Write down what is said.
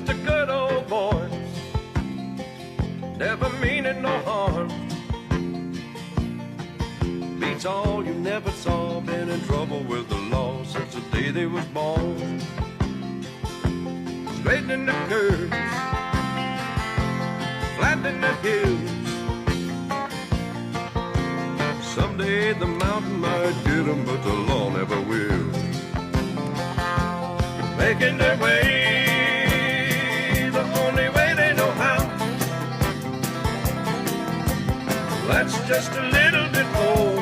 just a good old boy, never meaning no harm. Beats all you never saw, been in trouble with the law since the day they was born. Straightening the curves, flattening the hills. Someday the mountain might get 'em, but the law never will. Making their way the only way they know how. That's just a little bit more